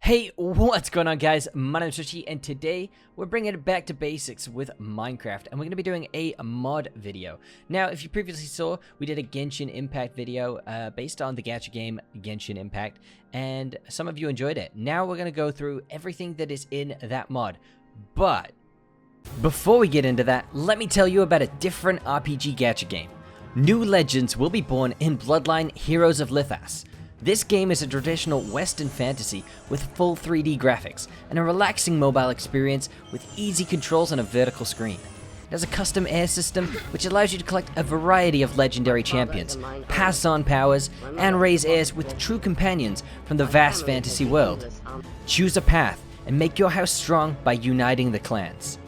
Hey, what's going on, guys? My name's Richie, and today we're bringing it back to basics with Minecraft, and we're going to be doing a mod video. Now, if you previously saw, we did a Genshin Impact video based on the gacha game Genshin Impact, and some of you enjoyed it. Now we're going to go through everything that is in that mod, but before we get into that, let me tell you about a different RPG gacha game. New legends will be born in Bloodline Heroes of Lithas. This game is a traditional Western fantasy with full 3D graphics and a relaxing mobile experience with easy controls on a vertical screen. It has a custom air system which allows you to collect a variety of legendary champions, pass on powers, and raise heirs with true companions from the vast fantasy world. Choose a path and make your house strong by uniting the clans.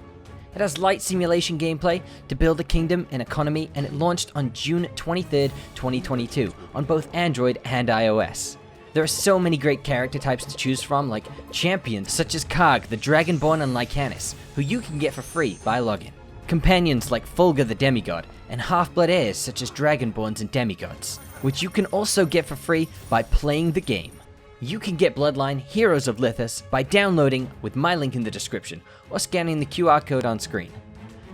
It has light simulation gameplay to build a kingdom and economy, and it launched on June 23rd, 2022 on both Android and iOS. There are so many great character types to choose from, like champions such as Karg, the Dragonborn, and Lycanis, who you can get for free by login. Companions like Fulgur the Demigod, and half-blood heirs such as Dragonborns and Demigods, which you can also get for free by playing the game. You can get Bloodline Heroes of Lithas by downloading with my link in the description or scanning the QR code on screen.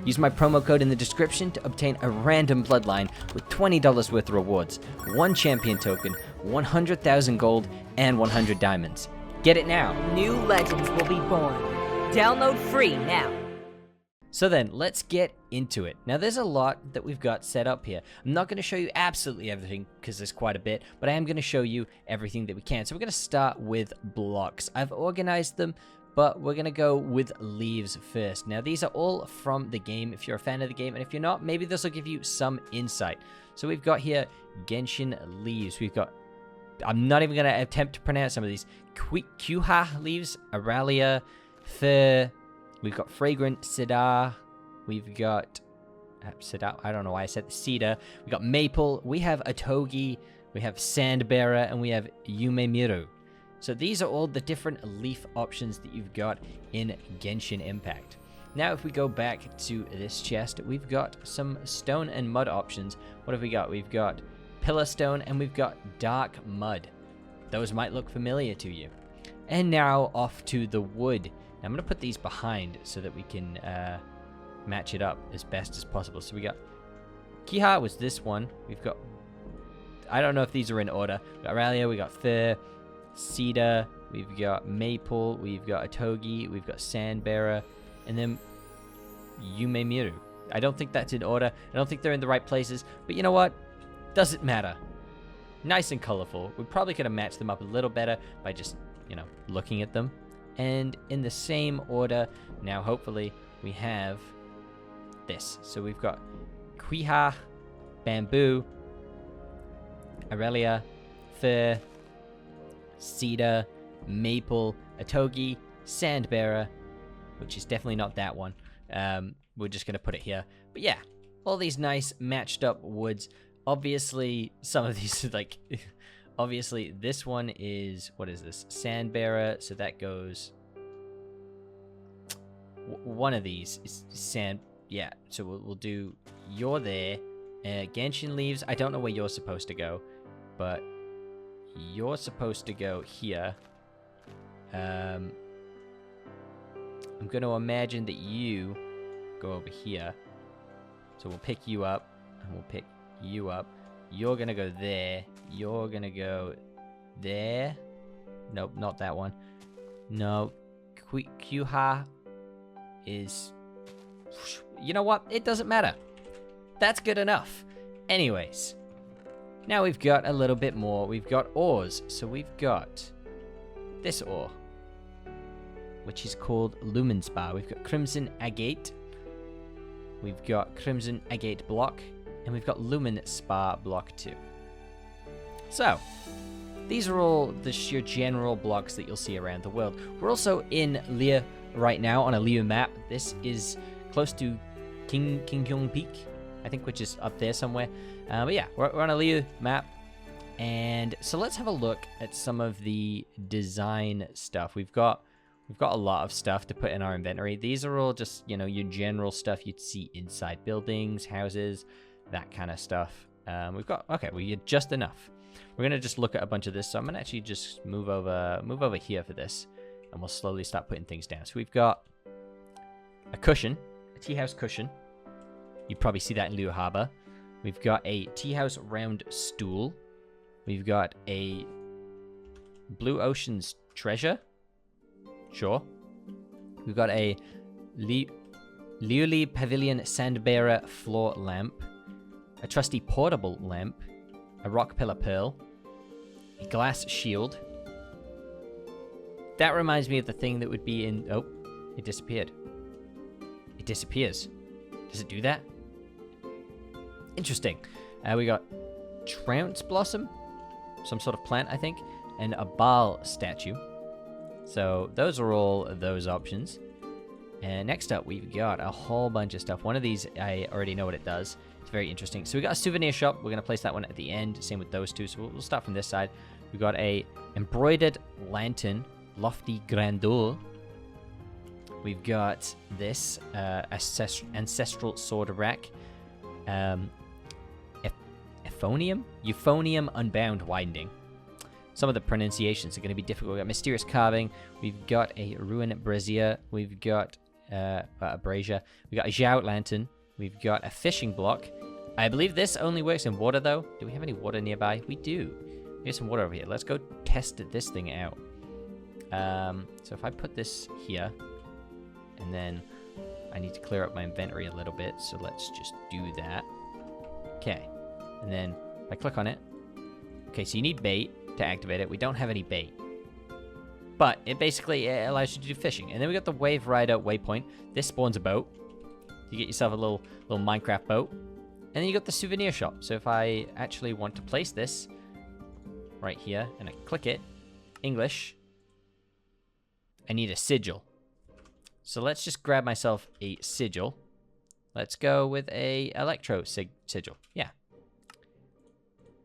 Use my promo code in the description to obtain a random Bloodline with $20 worth of rewards, 1 champion token, 100,000 gold, and 100 diamonds. Get it now! New legends will be born. Download free now. So then, let's get into it. Now, there's a lot that we've got set up here. I'm not going to show you absolutely everything, because there's quite a bit, but I am going to show you everything that we can. So we're going to start with blocks. I've organized them, but we're going to go with leaves first. Now, these are all from the game, if you're a fan of the game, and if you're not, maybe this will give you some insight. So we've got here Genshin leaves. We've got, I'm not even going to attempt to pronounce some of these. Kuha leaves, Aralia, Fir. We've got Fragrant Cedar, we've got Cedar, I don't know why I said Cedar, we got Maple, we have Atogi, we have Sandbearer, and we have Yumemiru. So these are all the different leaf options that you've got in Genshin Impact. Now if we go back to this chest, we've got some stone and mud options. What have we got? We've got Pillar Stone and we've got Dark Mud. Those might look familiar to you. And now off to the wood. I'm going to put these behind so that we can match it up as best as possible. So we got Kiha was this one. We've got, I don't know if these are in order. We got Aralia, we got Fir, Cedar, we've got Maple, we've got Atogi, we've got Sandbearer, and then Yumemiru. I don't think that's in order. I don't think they're in the right places. But you know what? Doesn't matter. Nice and colorful. We probably could have matched them up a little better by just, you know, looking at them. And in the same order, now hopefully we have this. So we've got Quiha, Bamboo, Aurelia, Fir, Cedar, Maple, Atogi, Sandbearer, which is definitely not that one. We're just going to put it here. But yeah, all these nice matched up woods. Obviously, some of these are like... Obviously, this one is, what is this? Sandbearer, so that goes, one of these is sand, yeah, so we'll do, you're there, Genshin leaves, I don't know where you're supposed to go, but you're supposed to go here. I'm going to imagine that you go over here, so we'll pick you up, and we'll pick you up. You're gonna go there. You're gonna go there. Nope, not that one. No. Kuha is... You know what? It doesn't matter. That's good enough. Anyways. Now we've got a little bit more. We've got ores. So we've got this ore, which is called Lumen Spar. We've got Crimson Agate. We've got Crimson Agate Block. And we've got Lumen Spar Block 2. So, these are all your general blocks that you'll see around the world. We're also in Leah right now on a Leah map. This is close to Kyung Peak, I think, which is up there somewhere. But yeah, we're on a Leah map. And so let's have a look at some of the design stuff. We've got a lot of stuff to put in our inventory. These are all just, you know, your general stuff you'd see inside buildings, houses, that kind of stuff. We've got, okay, we had just enough. We're gonna just look at a bunch of this. So I'm gonna actually just move over here for this. and we'll slowly start putting things down. So we've got a cushion, a tea house cushion. You'd probably see that in Lua Harbor. We've got a tea house round stool. We've got a Blue Ocean's treasure. Sure. We've got a Liuli Pavilion Sandbearer floor lamp. A trusty portable lamp. A rock pillar pearl. A glass shield. That reminds me of the thing that would be in... Oh, it disappeared. It disappears. Does it do that? Interesting. We got Trounce Blossom. Some sort of plant, I think. And a Baal statue. So those are all those options. And next up, we've got a whole bunch of stuff. One of these, I already know what it does. It's very interesting. So we got a souvenir shop. We're going to place that one at the end. Same with those two. So we'll start from this side. We've got a embroidered lantern. Lofty grandeur. We've got this ancestral sword rack. Euphonium unbound winding. Some of the pronunciations are going to be difficult. We've got mysterious carving. We've got a ruined brazier. We've got a brazier. We've got a Zhao lantern. We've got a fishing block. I believe this only works in water, though. Do we have any water nearby? We do. Here's some water over here. Let's go test this thing out. So if I put this here, and then I need to clear up my inventory a little bit, so let's just do that. Okay. And then if I click on it. Okay, so you need bait to activate it. We don't have any bait. But it basically allows you to do fishing. And then we got the Wave Rider waypoint. This spawns a boat. You get yourself a little Minecraft boat. And then you got the souvenir shop. So if I actually want to place this right here, and I click it, English, I need a sigil. So let's just grab myself a sigil. Let's go with a electro sigil. Yeah.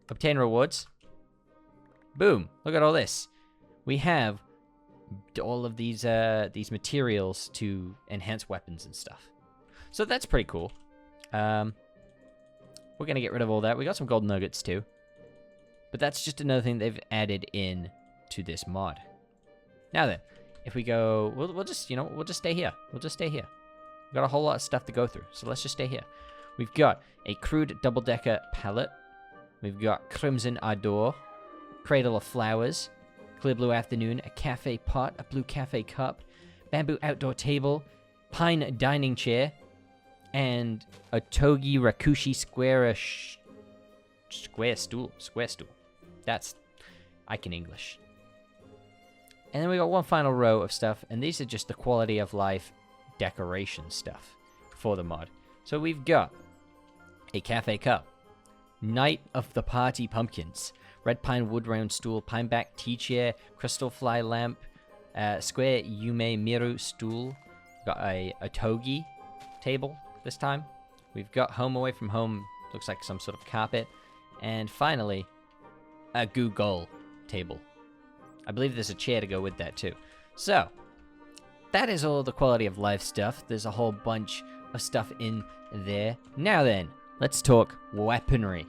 Obtain rewards. Boom. Look at all this. We have all of these materials to enhance weapons and stuff. So that's pretty cool. We're going to get rid of all that. We got some gold nuggets too. But that's just another thing they've added in to this mod. Now then, if we go, we'll just stay here. We'll just stay here. We've got a whole lot of stuff to go through, so let's just stay here. We've got a crude double-decker pallet. We've got Crimson Ardor, Cradle of Flowers, Clear Blue Afternoon, a cafe pot, a blue cafe cup, bamboo outdoor table, pine dining chair, and a Togi Rakushi square stool. That's, I can English. And then we got one final row of stuff, and these are just the quality of life decoration stuff for the mod. So we've got a cafe cup, Night of the Party Pumpkins, red pine wood round stool, pineback tea chair, crystal fly lamp, square Yume Miru stool. We've got a Togi table this time. We've got home away from home, looks like some sort of carpet. And finally, a Google table. I believe there's a chair to go with that too. So, that is all the quality of life stuff. There's a whole bunch of stuff in there. Now then, let's talk weaponry.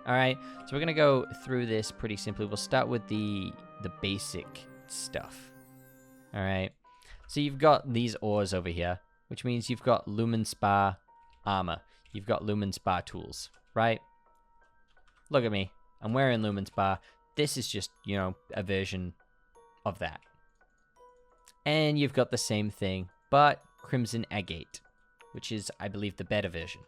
Alright, so we're going to go through this pretty simply. We'll start with the basic stuff. Alright, so you've got these ores over here, which means you've got Lumen Spa armor. You've got Lumen Spa tools, right? Look at me. I'm wearing Lumen Spa. This is just, a version of that. And you've got the same thing, but Crimson Agate, which is, I believe, the better version.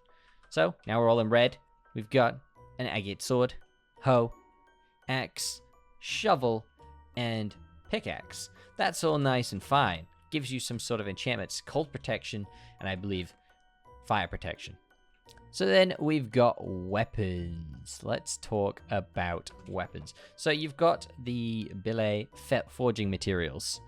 So, now we're all in red. We've got an agate sword, hoe, axe, shovel, and pickaxe. That's all nice and fine. Gives you some sort of enchantments, cold protection, and I believe fire protection. So then we've got weapons. Let's talk about weapons. So you've got the billet forging materials,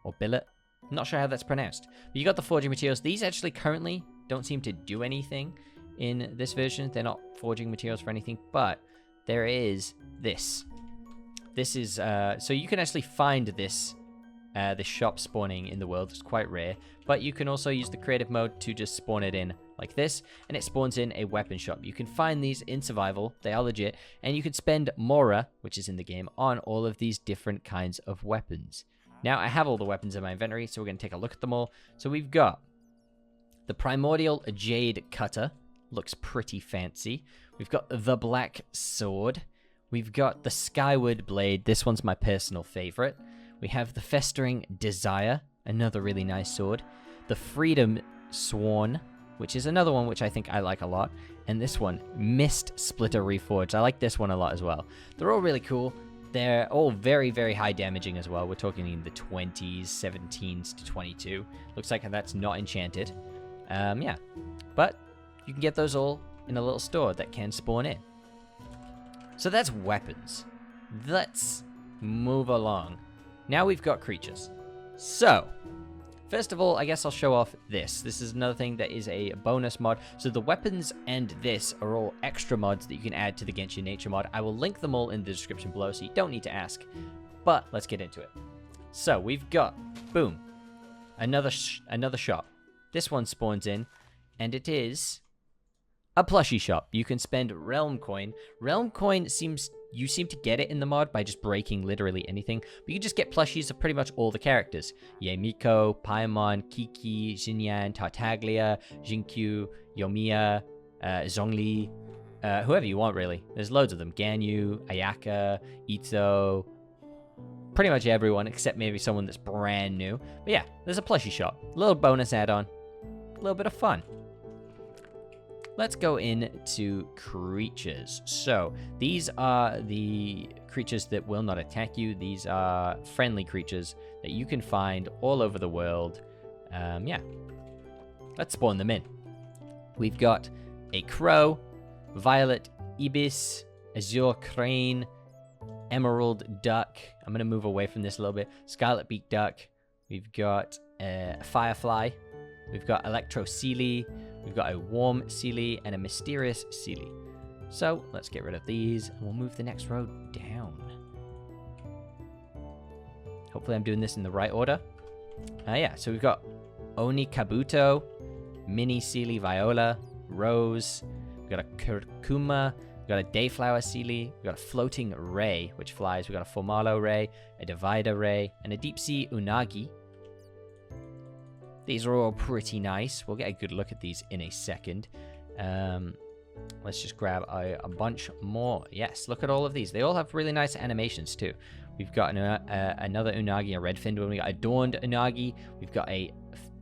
or billet. I'm not sure how that's pronounced. But you got the forging materials. These actually currently don't seem to do anything in this version. They're not forging materials for anything, but there is this. This is, so you can actually find this shop spawning in the world. It's quite rare, but you can also use the creative mode to just spawn it in like this, and it spawns in a weapon shop. You can find these in survival. They are legit, and you can spend Mora, which is in the game, on all of these different kinds of weapons. Now I have all the weapons in my inventory, so we're going to take a look at them all. So we've got the Primordial Jade Cutter. Looks pretty fancy. We've got the Black Sword. We've got the Skyward Blade. This one's my personal favorite. We have the Festering Desire, another really nice sword. The Freedom Sworn, which is another one which I think I like a lot. And this one, Mist Splitter Reforged. I like this one a lot as well. They're all really cool. They're all very, very high damaging as well. We're talking in the 20s, 17s to 22. Looks like that's not enchanted. Yeah. But you can get those all in a little store that can spawn in. So that's weapons. Let's move along. Now we've got creatures. So, first of all, I guess I'll show off this. This is another thing that is a bonus mod. So the weapons and this are all extra mods that you can add to the Genshin Nature mod. I will link them all in the description below, so you don't need to ask. But let's get into it. So we've got, boom, another shop. This one spawns in, and it is a plushie shop. You can spend Realm Coin. Realm Coin you seem to get it in the mod by just breaking literally anything. But you can just get plushies of pretty much all the characters. Miko, Paimon, Kiki, Xinyan, Tartaglia, Jinkyu, Yoimiya, Zhongli, whoever you want really. There's loads of them. Ganyu, Ayaka, Itzo, pretty much everyone except maybe someone that's brand new. But yeah, there's a plushie shop. A little bonus add-on. A little bit of fun. Let's go into creatures. So these are the creatures that will not attack you. These are friendly creatures that you can find all over the world. Yeah, let's spawn them in. We've got a crow, violet ibis, azure crane, emerald duck. I'm gonna move away from this a little bit. Scarlet beak duck. We've got a firefly. We've got electro sealy. We've got a warm sealy and a mysterious sealy. So let's get rid of these and we'll move the next row down. Hopefully I'm doing this in the right order. Yeah, so we've got Oni Kabuto, Mini Sealy Viola, Rose, we've got a Kurkuma, we've got a Dayflower Sealy, we've got a Floating Ray, which flies, we've got a Formalo Ray, a Divider Ray, and a Deep Sea Unagi. These are all pretty nice. We'll get a good look at these in a second. Let's just grab a bunch more. Yes, look at all of these. They all have really nice animations too. We've got another Unagi, a red finned one. We got a Adorned Unagi. We've got a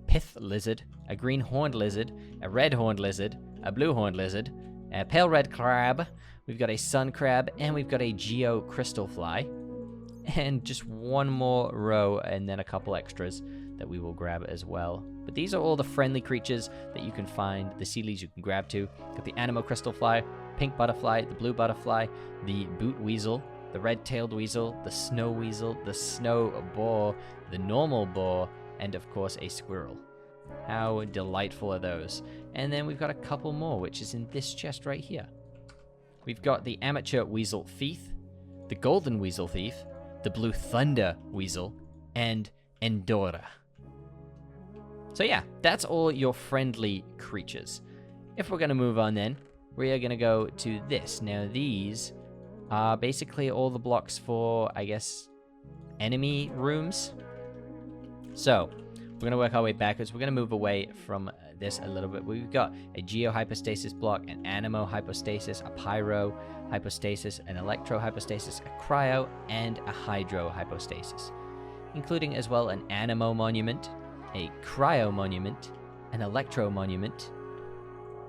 Pith Lizard, a Green Horned Lizard, a Red Horned Lizard, a Blue Horned Lizard, a Pale Red Crab. We've got a Sun Crab, and we've got a Geo Crystal Fly. And just one more row, and then a couple extras that we will grab as well. But these are all the friendly creatures that you can find, the Sealies you can grab to. Got the Animo Crystal Fly, Pink Butterfly, the Blue Butterfly, the Boot Weasel, the Red-Tailed Weasel, the Snow Weasel, the Snow Boar, the Normal Boar, and of course a Squirrel. How delightful are those? And then we've got a couple more, which is in this chest right here. We've got the Amateur Weasel Thief, the Golden Weasel Thief, the Blue Thunder Weasel, and Endora. So yeah, that's all your friendly creatures. If we're going to move on then, we are going to go to this. Now these are basically all the blocks for, I guess, enemy rooms. So we're going to work our way backwards. We're going to move away from this a little bit. We've got a Geo Hypostasis block, an Animo Hypostasis, a Pyro Hypostasis, an Electro Hypostasis, a Cryo, and a Hydro Hypostasis, including as well an Animo Monument, a Cryo Monument, an Electro Monument.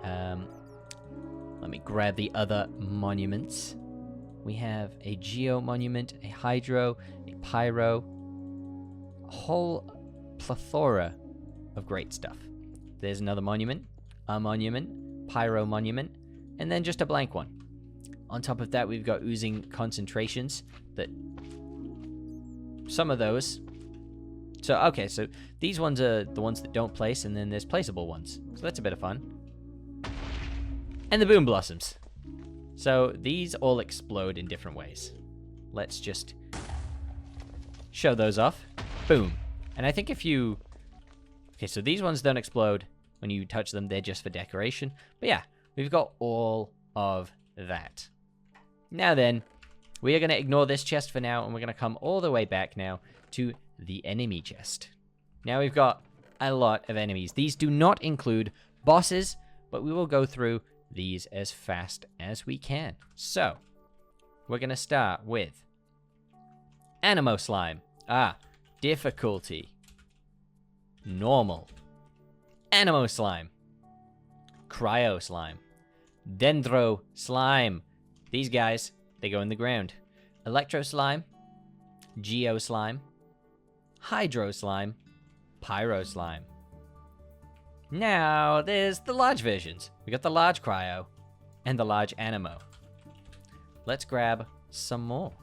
Let me grab the other monuments. We have a Geo Monument, a Hydro, a Pyro, a whole plethora of great stuff. There's another monument, a monument, Pyro Monument, and then just a blank one. On top of that, we've got oozing concentrations that some of those. So, okay, so these ones are the ones that don't place, and then there's placeable ones. So that's a bit of fun. And the Boom Blossoms. So these all explode in different ways. Let's just show those off. Boom. And I think if you... Okay, so these ones don't explode when you touch them. They're just for decoration. But yeah, we've got all of that. Now then, we are going to ignore this chest for now, and we're going to come all the way back now to the enemy chest. Now we've got a lot of enemies. These do not include bosses, but we will go through these as fast as we can. So, we're going to start with Animo Slime. Difficulty. Normal. Animo Slime. Cryo Slime. Dendro Slime. These guys, they go in the ground. Electro Slime. Geo Slime. Hydro Slime. Pyro Slime. Now, there's the large versions. We got the large Cryo and the large Animo. Let's grab some more.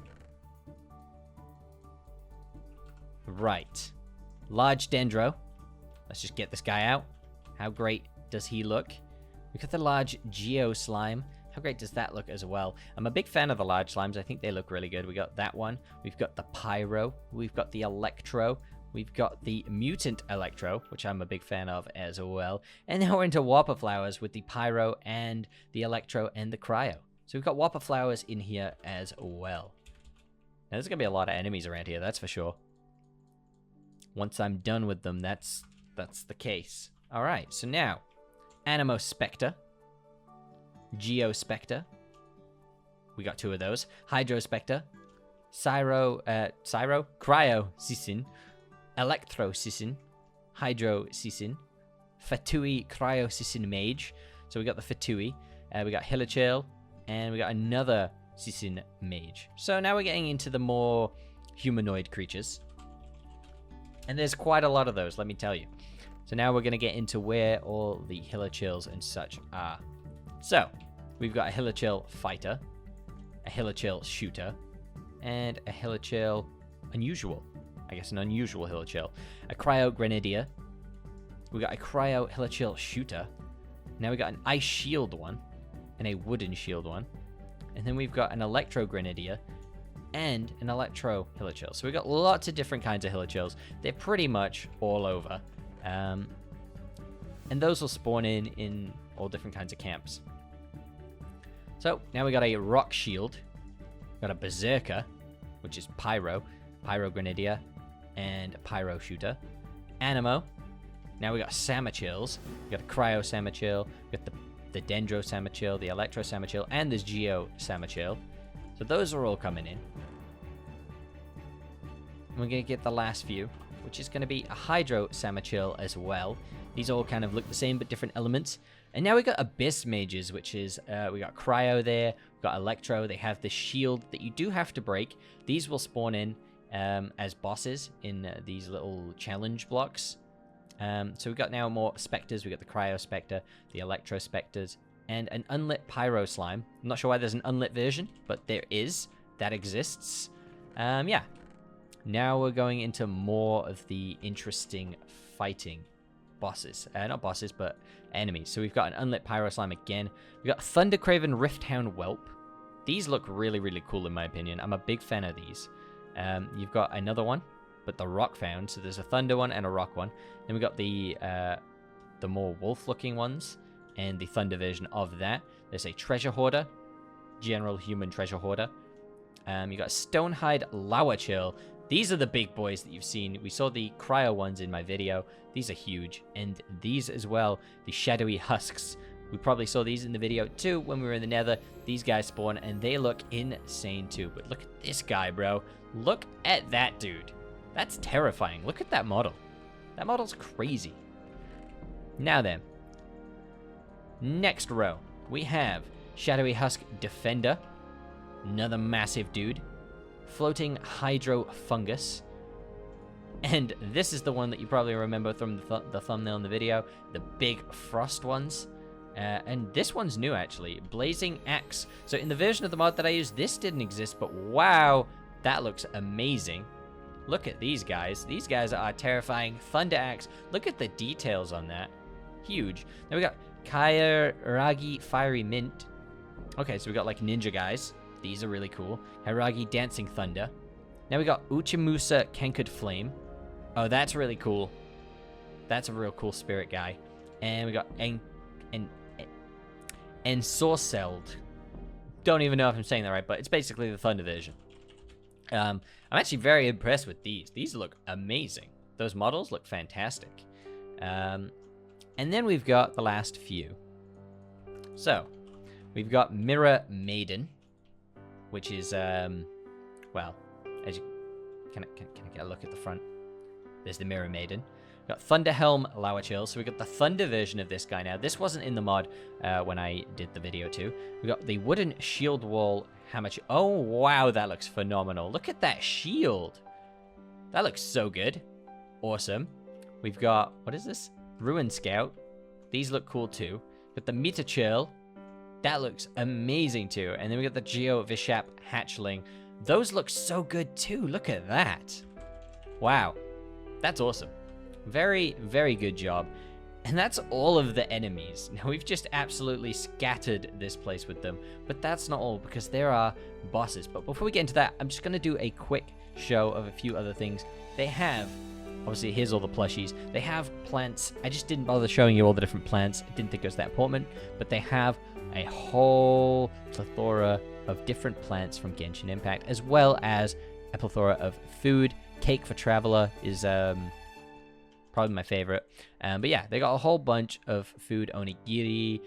Right. Large Dendro. Let's just get this guy out. How great does he look? We got the large Geo Slime. How great does that look as well? I'm a big fan of the large slimes. I think they look really good. We got that one. We've got the Pyro. We've got the Electro. We've got the Mutant Electro, which I'm a big fan of as well. And now we're into Whopper Flowers with the Pyro and the Electro and the Cryo. So we've got Whopper Flowers in here as well. Now there's going to be a lot of enemies around here, that's for sure. Once I'm done with them, that's the case. Alright, so now, Animo Spectre. Geo Spectre. We got 2 of those. Hydro Spectre. Cryo Sisin. Electro Sisin. Hydro Sisin. Fatui Cryo Sisin Mage. So we got the Fatui. We got Hilichurl. And we got another Sisin Mage. So now we're getting into the more humanoid creatures. And there's quite a lot of those, let me tell you. So now we're going to get into where all the Hilichurls and such are. So, we've got a Hilichurl Fighter, a Hilichurl Shooter, and a Hilichurl Unusual. I guess an unusual Hilichurl. A Cryo Grenadier. We got a Cryo Hilichurl Shooter. Now we got an Ice Shield one, and a Wooden Shield one. And then we've got an Electro Grenadier, and an Electro Hilichurl. So we've got lots of different kinds of Hilichurls. They're pretty much all over. And those will spawn in all different kinds of camps. So, now we got a Rock Shield. Got a Berserker, which is Pyro. Pyro Grenadier, and Pyro Shooter. Animo. Now we got Samachirs. We got a Cryo Samachill. We got the Dendro Samachill, the Electro Samachill, and this Geo Samachill. So those are all coming in. And we're going to get the last few, which is going to be a Hydro Samachill as well. These all kind of look the same, but different elements. And now we got Abyss Mages, which is, we got Cryo there, we got Electro. They have this shield that you do have to break. These will spawn in as bosses in these little challenge blocks. So we've got now more Spectres. We got the Cryo Spectre, the Electro Spectres, and an unlit Pyro Slime. I'm not sure why there's an unlit version, but there is. That exists. Yeah. Now we're going into more of the interesting fighting bosses. Not bosses, but enemies. So we've got an unlit Pyro Slime again. We've got Thundercraven Rifthound Whelp. These look really, really cool in my opinion. I'm a big fan of these. You've got another one, but the rock found. So there's a thunder one and a rock one. Then we've got the more wolf-looking ones and the thunder version of that. There's a treasure hoarder, general human treasure hoarder. You got Stonehide Lawachurl. These are the big boys that you've seen. We saw the Cryo ones in my video. These are huge. And these as well, the Shadowy Husks. We probably saw these in the video too when we were in the Nether. These guys spawn and they look insane too. But look at this guy, bro. Look at that dude. That's terrifying. Look at that model. That model's crazy. Now then. Next row. We have Shadowy Husk Defender. Another massive dude. Floating Hydro Fungus. And this is the one that you probably remember from the thumbnail in the video. The big frost ones. And this one's new, actually. Blazing Axe. So in the version of the mod that I used, this didn't exist. But wow, that looks amazing. Look at these guys. These guys are terrifying. Thunder Axe. Look at the details on that. Huge. Then we got Kairagi Fiery Mint. Okay, so we got like ninja guys. These are really cool. Hiragi Dancing Thunder. Now we got Uchimusa Kenkered Flame. Oh, that's really cool. That's a real cool spirit guy. And we got Ensorcelled. Don't even know if I'm saying that right, but it's basically the Thunder version. I'm actually very impressed with these. These look amazing. Those models look fantastic. And then we've got the last few. So, we've got Mirror Maiden, which is, well, as you can I get a look at the front? There's the Mirror Maiden. We've got Thunderhelm Lowerchill, so we've got the Thunder version of this guy now. This wasn't in the mod when I did the video too. We've got the Wooden Shield Wall Hammer. Oh, wow, that looks phenomenal. Look at that shield. That looks so good. Awesome. We've got, what is this? Ruin Scout. These look cool too. Got the Meter Churl. That looks amazing too. And then we got the Geo Vishap Hatchling. Those look so good too. Look at that. Wow. That's awesome. Very, very good job. And that's all of the enemies. Now, we've just absolutely scattered this place with them. But that's not all, because there are bosses. But before we get into that, I'm just going to do a quick show of a few other things. They have, obviously, here's all the plushies. They have plants. I just didn't bother showing you all the different plants. I didn't think it was that important. But they have a whole plethora of different plants from Genshin Impact, as well as a plethora of food. Cake for Traveler is probably my favorite. But yeah, they got a whole bunch of food, onigiri,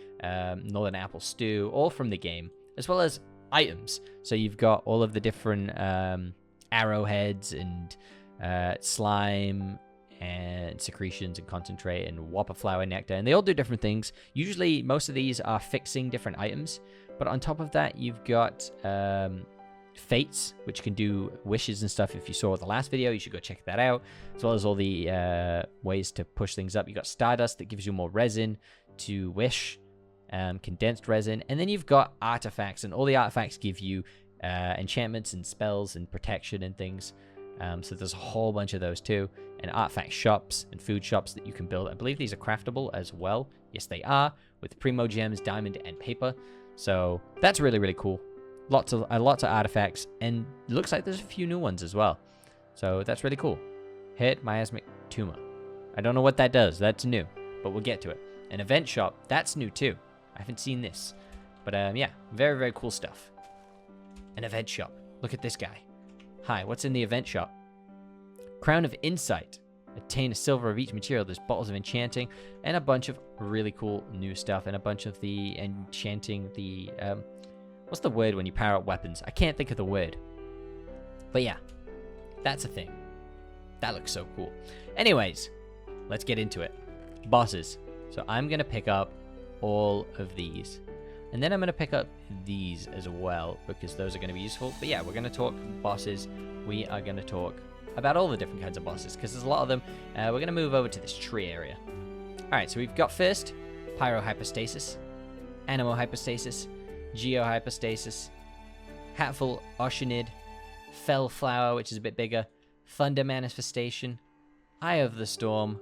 Northern Apple Stew, all from the game, as well as items. So you've got all of the different arrowheads and slime and secretions and concentrate and whopper flower nectar, and they all do different things. Usually, most of these are fixing different items, but on top of that, you've got fates, which can do wishes and stuff. If you saw the last video, you should go check that out, as well as all the ways to push things up. You got stardust that gives you more resin to wish, condensed resin, and then you've got artifacts, and all the artifacts give you enchantments and spells and protection and things. So there's a whole bunch of those too, and artifact shops and food shops that you can build. I believe these are craftable as well. Yes, they are, with primo gems, diamond, and paper. So that's really, really cool. Lots of artifacts, and it looks like there's a few new ones as well. So that's really cool. Hit miasmic tumor. I don't know what that does. That's new, but we'll get to it. An event shop, that's new too. I haven't seen this, but yeah, very, very cool stuff. An event shop. Look at this guy. Hi, what's in the event shop? Crown of Insight. Attain a silver of each material. There's bottles of enchanting and a bunch of really cool new stuff, and a bunch of the enchanting, the what's the word when you power up weapons? I can't think of the word. But yeah, that's a thing. That looks so cool. Anyways, let's get into it. Bosses. So I'm going to pick up all of these. And then I'm going to pick up these as well, because those are going to be useful. But yeah, we're going to talk bosses. We are going to talk about all the different kinds of bosses, because there's a lot of them. We're going to move over to this tree area. Alright, so we've got first Pyro Hypostasis, Animo Hypostasis, Geo Hypostasis, Hatful Oceanid, Fell Flower, which is a bit bigger, Thunder Manifestation, Eye of the Storm,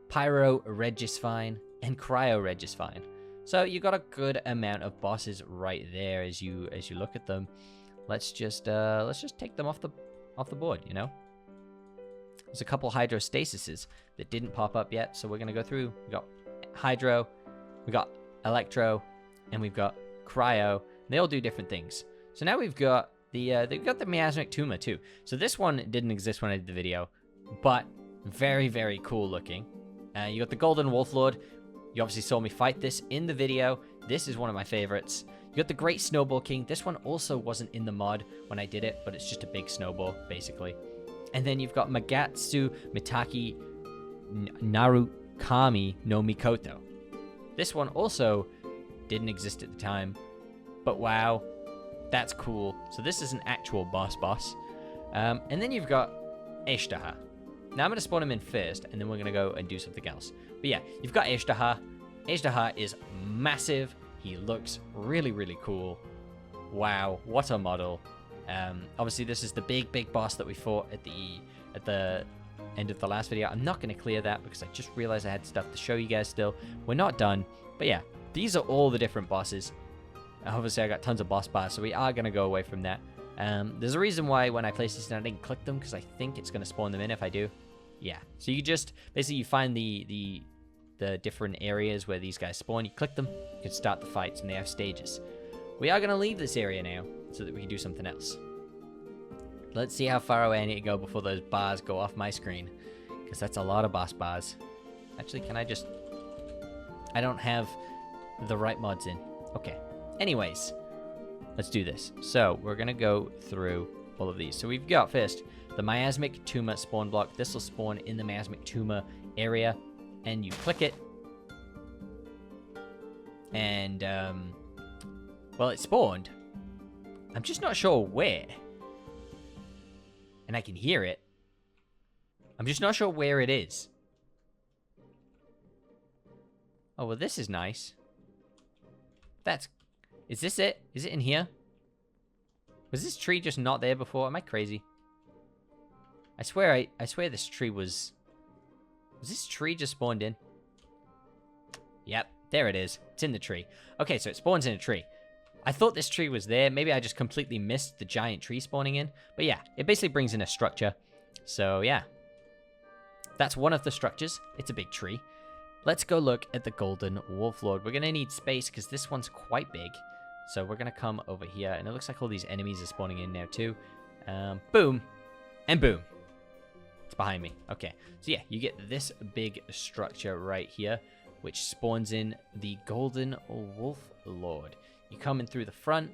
Pyro Regisvine, and Cryo Regisvine. So you got a good amount of bosses right there as you look at them. Let's just take them off the board, you know. There's a couple Hydrostasises that didn't pop up yet, so we're gonna go through. We got Hydro, we got Electro, and we've got Cryo. They all do different things. So now we've got they've got the Miasmic Tumor too. So this one didn't exist when I did the video, but very, very cool looking. You got the Golden Wolf Lord. You obviously saw me fight this in the video. This is one of my favorites. You got the Great Snowball King. This one also wasn't in the mod when I did it, but it's just a big snowball, basically. And then you've got Magatsu Mitaki Narukami no Mikoto. This one also didn't exist at the time, but wow, that's cool. So this is an actual boss. And then you've got Ishtaha. Now I'm going to spawn him in first, and then we're going to go and do something else. But yeah, you've got Ishtaha. Ishtaha is massive. He looks really, really cool. Wow, what a model. Obviously, this is the big boss that we fought at the end of the last video. I'm not going to clear that because I just realized I had stuff to show you guys still. We're not done. But yeah, these are all the different bosses. Obviously, I got tons of boss bars, so we are going to go away from that. There's a reason why when I place these down, I didn't click them, because I think it's going to spawn them in if I do. Yeah, so you just, basically you find the different areas where these guys spawn, you click them, you can start the fights, and they have stages. We are going to leave this area now, so that we can do something else. Let's see how far away I need to go before those bars go off my screen. Because that's a lot of boss bars. Actually, can I just... I don't have the right mods in. Okay. Anyways, let's do this. So, we're going to go through all of these. So, we've got first the miasmic tumor spawn block. This will spawn in the miasmic tumor area. And you click it. And, well, it spawned. I'm just not sure where. And I can hear it. I'm just not sure where it is. Oh, well, this is nice. Is this it? Is it in here? Was this tree just not there before? Am I crazy? I swear this tree was this tree just spawned in? Yep, there it is. It's in the tree. Okay, so it spawns in a tree. I thought this tree was there. Maybe I just completely missed the giant tree spawning in. But yeah, it basically brings in a structure. So yeah. That's one of the structures. It's a big tree. Let's go look at the Golden Wolf Lord. We're going to need space because this one's quite big. So we're going to come over here. And it looks like all these enemies are spawning in now too. Boom. And boom. It's behind me. Okay. So yeah, you get this big structure right here, which spawns in the Golden Wolf Lord. You come in through the front,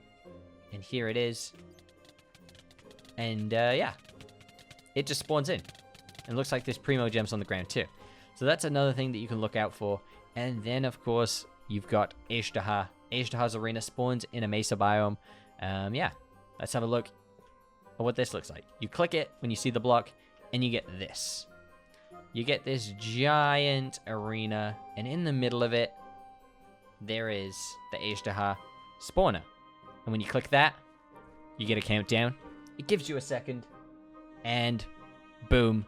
and here it is. And, yeah. It just spawns in. And looks like there's Primo Gems on the ground, too. So that's another thing that you can look out for. And then, of course, you've got Ashtaha. Ashtaha's arena spawns in a mesa biome. Yeah. Let's have a look at what this looks like. You click it when you see the block, and you get this. You get this giant arena, and in the middle of it, there is the Ashtaha spawner. And when you click that, you get a countdown. It gives you a second, and boom,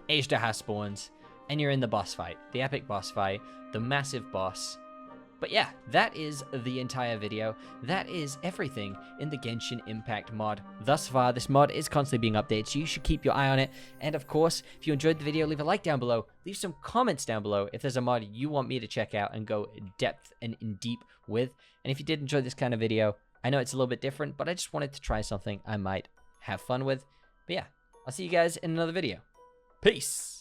Ashtaha spawns, and you're in the boss fight, the epic boss fight, the massive boss. But yeah, that is the entire video. That is everything in the Genshin Impact mod. Thus far, this mod is constantly being updated, so you should keep your eye on it. And of course, if you enjoyed the video, leave a like down below. Leave some comments down below if there's a mod you want me to check out and go depth and in deep with. And if you did enjoy this kind of video, I know it's a little bit different, but I just wanted to try something I might have fun with. But yeah, I'll see you guys in another video. Peace!